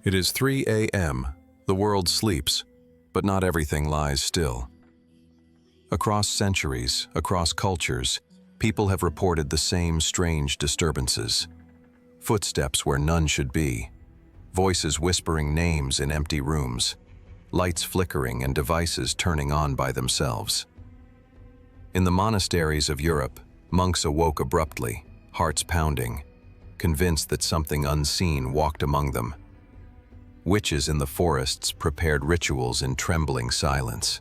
It is 3 a.m. The world sleeps, but not everything lies still. Across centuries, across cultures, people have reported the same strange disturbances. Footsteps where none should be, voices whispering names in empty rooms, lights flickering and devices turning on by themselves. In the monasteries of Europe, monks awoke abruptly, hearts pounding, convinced that something unseen walked among them. Witches in the forests prepared rituals in trembling silence.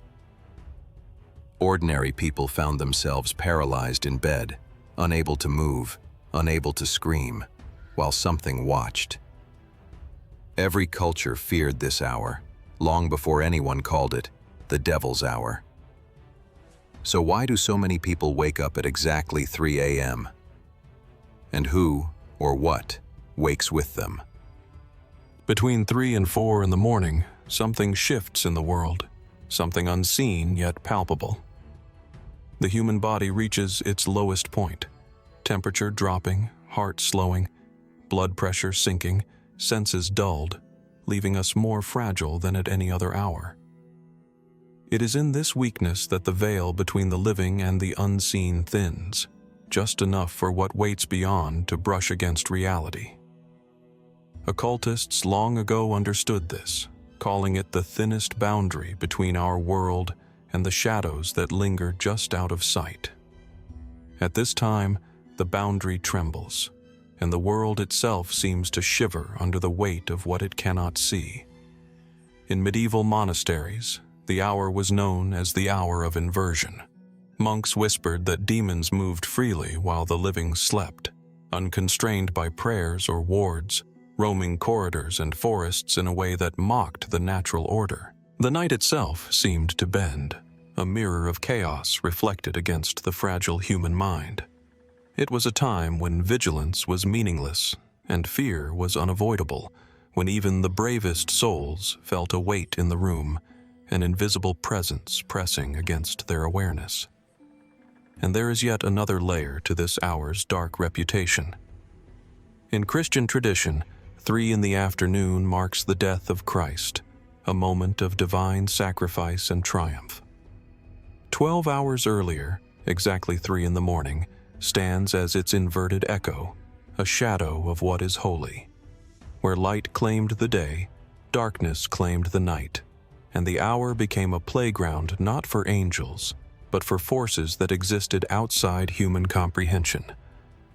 Ordinary people found themselves paralyzed in bed, unable to move, unable to scream, while something watched. Every culture feared this hour, long before anyone called it the devil's hour. So why do so many people wake up at exactly 3 a.m.? And who, or what, wakes with them? Between 3 and 4 in the morning, something shifts in the world, something unseen yet palpable. The human body reaches its lowest point, temperature dropping, heart slowing, blood pressure sinking, senses dulled, leaving us more fragile than at any other hour. It is in this weakness that the veil between the living and the unseen thins, just enough for what waits beyond to brush against reality. Occultists long ago understood this, calling it the thinnest boundary between our world and the shadows that linger just out of sight. At this time, the boundary trembles, and the world itself seems to shiver under the weight of what it cannot see. In medieval monasteries, the hour was known as the hour of inversion. Monks whispered that demons moved freely while the living slept, unconstrained by prayers or wards, roaming corridors and forests in a way that mocked the natural order. The night itself seemed to bend, a mirror of chaos reflected against the fragile human mind. It was a time when vigilance was meaningless and fear was unavoidable, when even the bravest souls felt a weight in the room, an invisible presence pressing against their awareness. And there is yet another layer to this hour's dark reputation. In Christian tradition, 3 in the afternoon marks the death of Christ, a moment of divine sacrifice and triumph. 12 hours earlier, exactly 3 in the morning, stands as its inverted echo, a shadow of what is holy. Where light claimed the day, darkness claimed the night, and the hour became a playground not for angels, but for forces that existed outside human comprehension.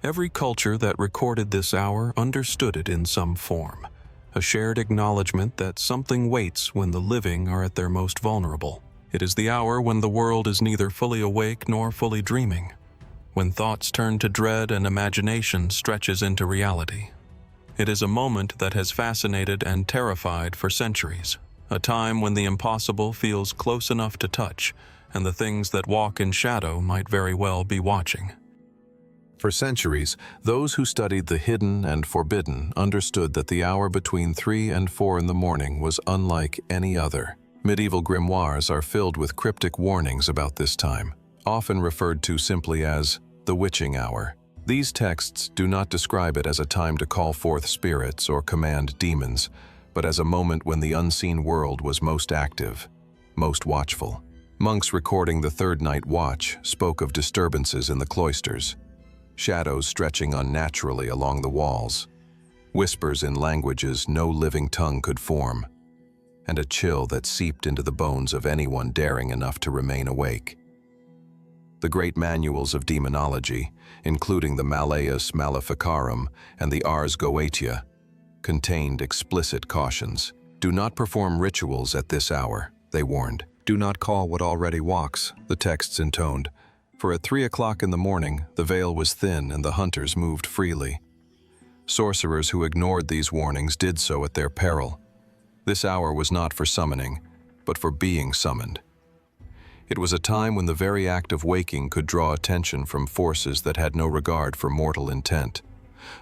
Every culture that recorded this hour understood it in some form, a shared acknowledgement that something waits when the living are at their most vulnerable. It is the hour when the world is neither fully awake nor fully dreaming, when thoughts turn to dread and imagination stretches into reality. It is a moment that has fascinated and terrified for centuries, a time when the impossible feels close enough to touch, and the things that walk in shadow might very well be watching. For centuries, those who studied the hidden and forbidden understood that the hour between 3 and 4 in the morning was unlike any other. Medieval grimoires are filled with cryptic warnings about this time, often referred to simply as the witching hour. These texts do not describe it as a time to call forth spirits or command demons, but as a moment when the unseen world was most active, most watchful. Monks recording the third night watch spoke of disturbances in the cloisters, shadows stretching unnaturally along the walls, whispers in languages no living tongue could form, and a chill that seeped into the bones of anyone daring enough to remain awake. The great manuals of demonology, including the Malleus Maleficarum and the Ars Goetia, contained explicit cautions. Do not perform rituals at this hour, they warned. Do not call what already walks, the texts intoned, for at 3 o'clock in the morning, the veil was thin and the hunters moved freely. Sorcerers who ignored these warnings did so at their peril. This hour was not for summoning, but for being summoned. It was a time when the very act of waking could draw attention from forces that had no regard for mortal intent,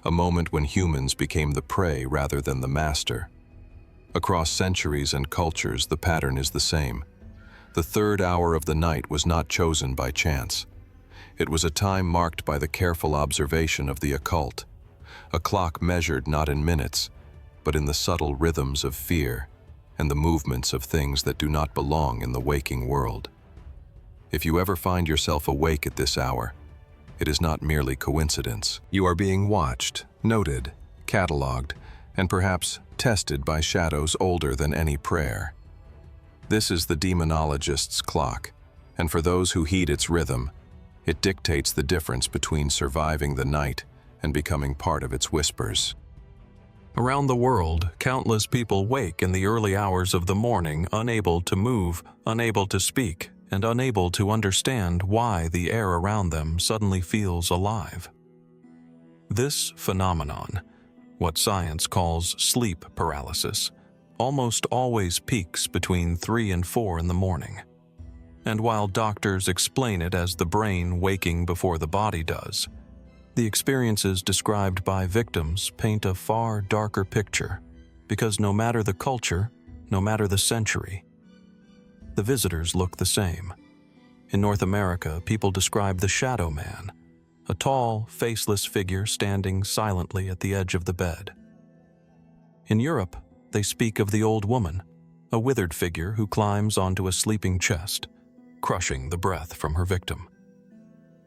a moment when humans became the prey rather than the master. Across centuries and cultures, the pattern is the same. The third hour of the night was not chosen by chance. It was a time marked by the careful observation of the occult, a clock measured not in minutes, but in the subtle rhythms of fear and the movements of things that do not belong in the waking world. If you ever find yourself awake at this hour, it is not merely coincidence. You are being watched, noted, cataloged, and perhaps tested by shadows older than any prayer. This is the demonologist's clock, and for those who heed its rhythm, it dictates the difference between surviving the night and becoming part of its whispers. Around the world, countless people wake in the early hours of the morning, unable to move, unable to speak, and unable to understand why the air around them suddenly feels alive. This phenomenon, what science calls sleep paralysis, almost always peaks between 3 and 4 in the morning. And while doctors explain it as the brain waking before the body does, the experiences described by victims paint a far darker picture, because no matter the culture, no matter the century, the visitors look the same. In North America, people describe the shadow man, a tall, faceless figure standing silently at the edge of the bed. In Europe, they speak of the old woman, a withered figure who climbs onto a sleeping chest, crushing the breath from her victim.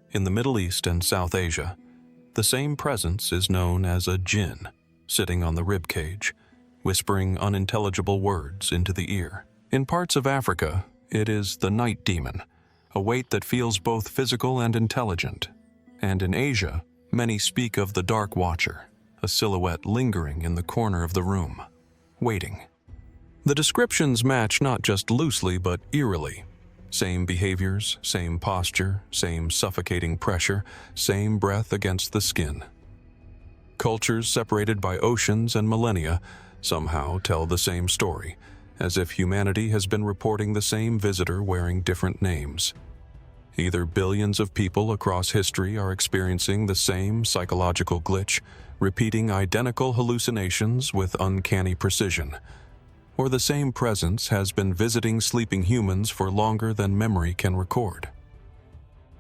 In the Middle East and South Asia, the same presence is known as a jinn, sitting on the rib cage, whispering unintelligible words into the ear. In parts of Africa, it is the night demon, a weight that feels both physical and intelligent. And in Asia, many speak of the dark watcher, a silhouette lingering in the corner of the room, waiting. The descriptions match not just loosely but eerily. Same behaviors, same posture, same suffocating pressure, same breath against the skin. Cultures separated by oceans and millennia somehow tell the same story, as if humanity has been reporting the same visitor wearing different names. Either billions of people across history are experiencing the same psychological glitch, repeating identical hallucinations with uncanny precision, or the same presence has been visiting sleeping humans for longer than memory can record.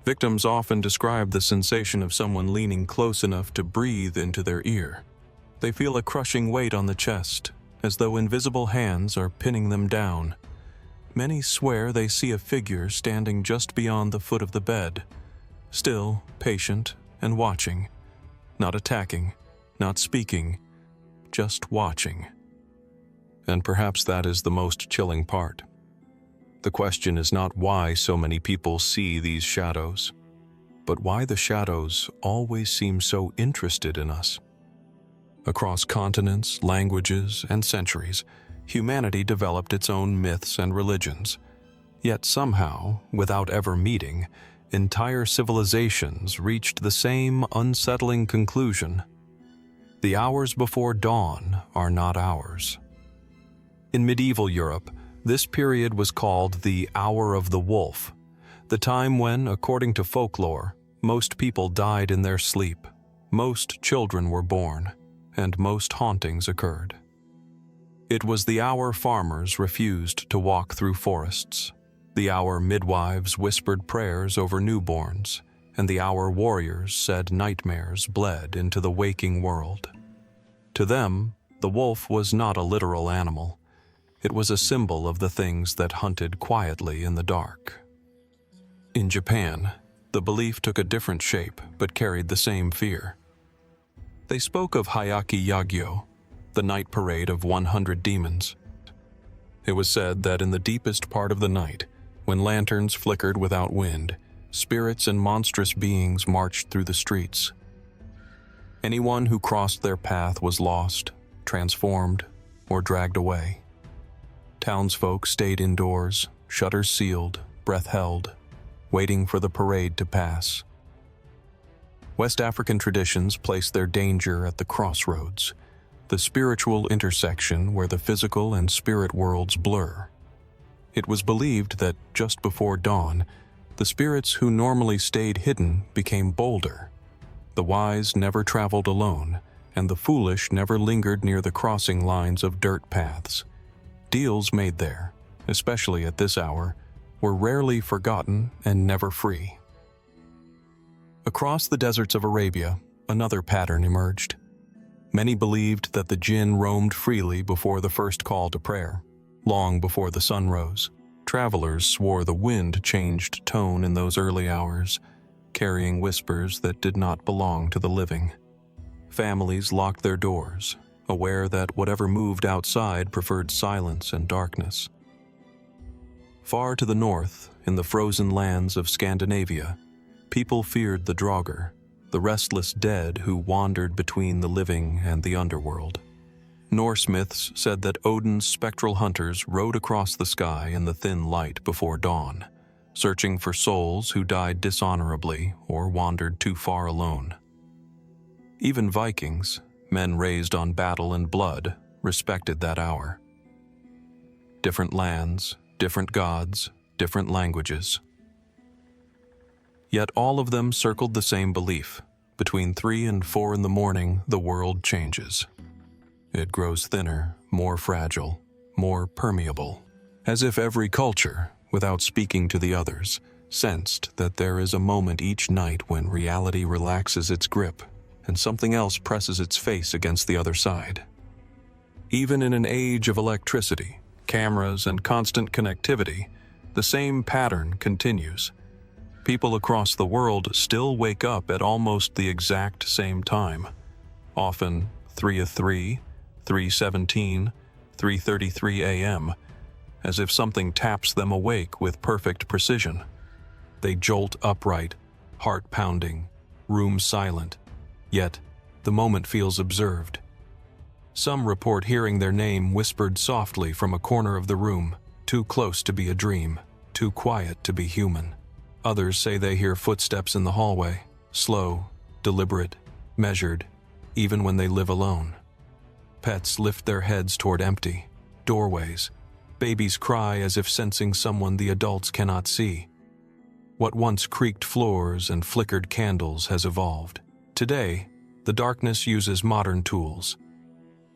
Victims often describe the sensation of someone leaning close enough to breathe into their ear. They feel a crushing weight on the chest, as though invisible hands are pinning them down. Many swear they see a figure standing just beyond the foot of the bed, still patient and watching, not attacking, not speaking, just watching. And perhaps that is the most chilling part. The question is not why so many people see these shadows, but why the shadows always seem so interested in us. Across continents, languages, and centuries, humanity developed its own myths and religions. Yet somehow, without ever meeting, entire civilizations reached the same unsettling conclusion. The hours before dawn are not ours. In medieval Europe, this period was called the Hour of the Wolf, the time when, according to folklore, most people died in their sleep, most children were born, and most hauntings occurred. It was the hour farmers refused to walk through forests, the hour midwives whispered prayers over newborns, and the hour warriors said nightmares bled into the waking world. To them, the wolf was not a literal animal. It was a symbol of the things that hunted quietly in the dark. In Japan, the belief took a different shape but carried the same fear. They spoke of Hayaki Yagyo, the night parade of 100 demons. It was said that in the deepest part of the night, when lanterns flickered without wind, spirits and monstrous beings marched through the streets. Anyone who crossed their path was lost, transformed, or dragged away. Townsfolk stayed indoors, shutters sealed, breath held, waiting for the parade to pass. West African traditions placed their danger at the crossroads, the spiritual intersection where the physical and spirit worlds blur. It was believed that just before dawn, the spirits who normally stayed hidden became bolder. The wise never traveled alone, and the foolish never lingered near the crossing lines of dirt paths. Deals made there, especially at this hour, were rarely forgotten and never free. Across the deserts of Arabia, another pattern emerged. Many believed that the jinn roamed freely before the first call to prayer, long before the sun rose. Travelers swore the wind changed tone in those early hours, carrying whispers that did not belong to the living. Families locked their doors, aware that whatever moved outside preferred silence and darkness. Far to the north, in the frozen lands of Scandinavia, people feared the Draugr, the restless dead who wandered between the living and the underworld. Norse myths said that Odin's spectral hunters rode across the sky in the thin light before dawn, searching for souls who died dishonorably or wandered too far alone. Even Vikings, men raised on battle and blood, respected that hour. Different lands, different gods, different languages. Yet all of them circled the same belief. Between 3 and 4 in the morning, the world changes. It grows thinner, more fragile, more permeable, as if every culture, without speaking to the others, sensed that there is a moment each night when reality relaxes its grip and something else presses its face against the other side. Even in an age of electricity, cameras, and constant connectivity, the same pattern continues. People across the world still wake up at almost the exact same time, often 3:03, 3:17, 3:33 a.m., as if something taps them awake with perfect precision. They jolt upright, heart pounding, room silent, yet the moment feels observed. Some report hearing their name whispered softly from a corner of the room, too close to be a dream, too quiet to be human. Others say they hear footsteps in the hallway, slow, deliberate, measured, even when they live alone. Pets lift their heads toward empty doorways. Babies cry as if sensing someone the adults cannot see. What once creaked floors and flickered candles has evolved. Today, the darkness uses modern tools.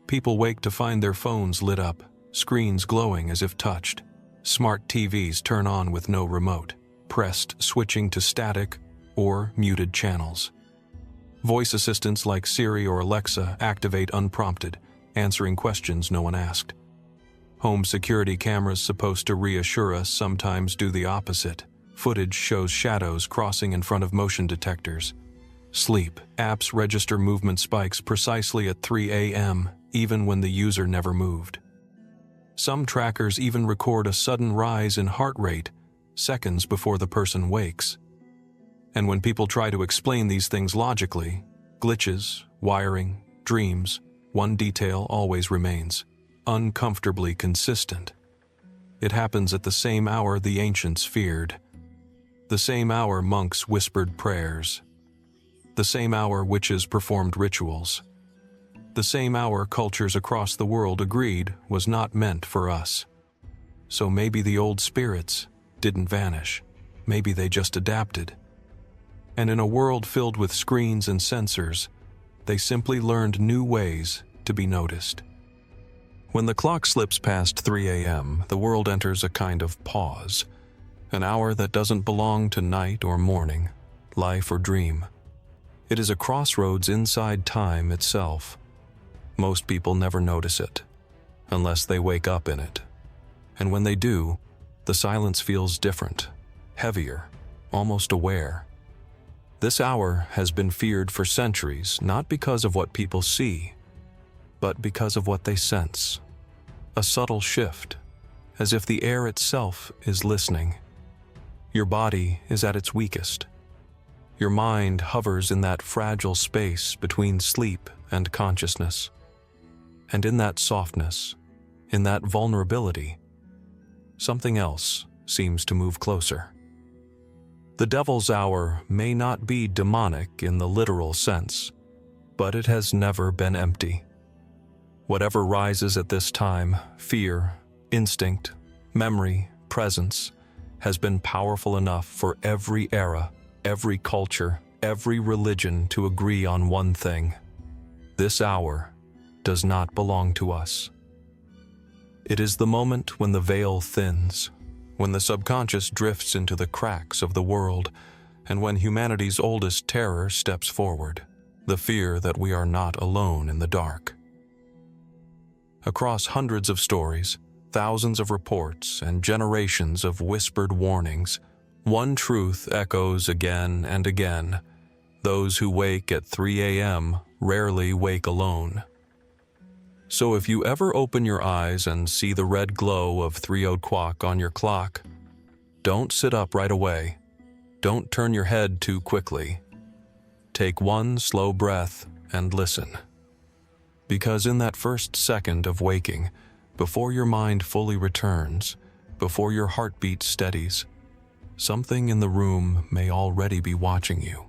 People wake to find their phones lit up, screens glowing as if touched. Smart TVs turn on with no remote, pressed switching to static or muted channels. Voice assistants like Siri or Alexa activate unprompted, answering questions no one asked. Home security cameras supposed to reassure us sometimes do the opposite. Footage shows shadows crossing in front of motion detectors. Sleep apps register movement spikes precisely at 3 a.m., even when the user never moved. Some trackers even record a sudden rise in heart rate seconds before the person wakes. And when people try to explain these things logically, glitches, wiring, dreams, one detail always remains: uncomfortably consistent. It happens at the same hour the ancients feared, the same hour monks whispered prayers, the same hour witches performed rituals, the same hour cultures across the world agreed was not meant for us. So maybe the old spirits didn't vanish, maybe they just adapted. And in a world filled with screens and sensors, they simply learned new ways to be noticed. When the clock slips past 3 a.m., the world enters a kind of pause, an hour that doesn't belong to night or morning, life or dream. It is a crossroads inside time itself. Most people never notice it, unless they wake up in it. And when they do, the silence feels different, heavier, almost aware. This hour has been feared for centuries, not because of what people see, but because of what they sense. A subtle shift, as if the air itself is listening. Your body is at its weakest. Your mind hovers in that fragile space between sleep and consciousness. And in that softness, in that vulnerability, something else seems to move closer. The devil's hour may not be demonic in the literal sense, but it has never been empty. Whatever rises at this time, fear, instinct, memory, presence, has been powerful enough for every era, every culture, every religion to agree on one thing: this hour does not belong to us. It is the moment when the veil thins, when the subconscious drifts into the cracks of the world, and when humanity's oldest terror steps forward. the fear that we are not alone in the dark. Across hundreds of stories, thousands of reports, and generations of whispered warnings, one truth echoes again and again: those who wake at 3 a.m. rarely wake alone. So if you ever open your eyes and see the red glow of 3 o'clock on your clock, don't sit up right away. Don't turn your head too quickly. Take one slow breath and listen. Because in that first second of waking, before your mind fully returns, before your heartbeat steadies, something in the room may already be watching you.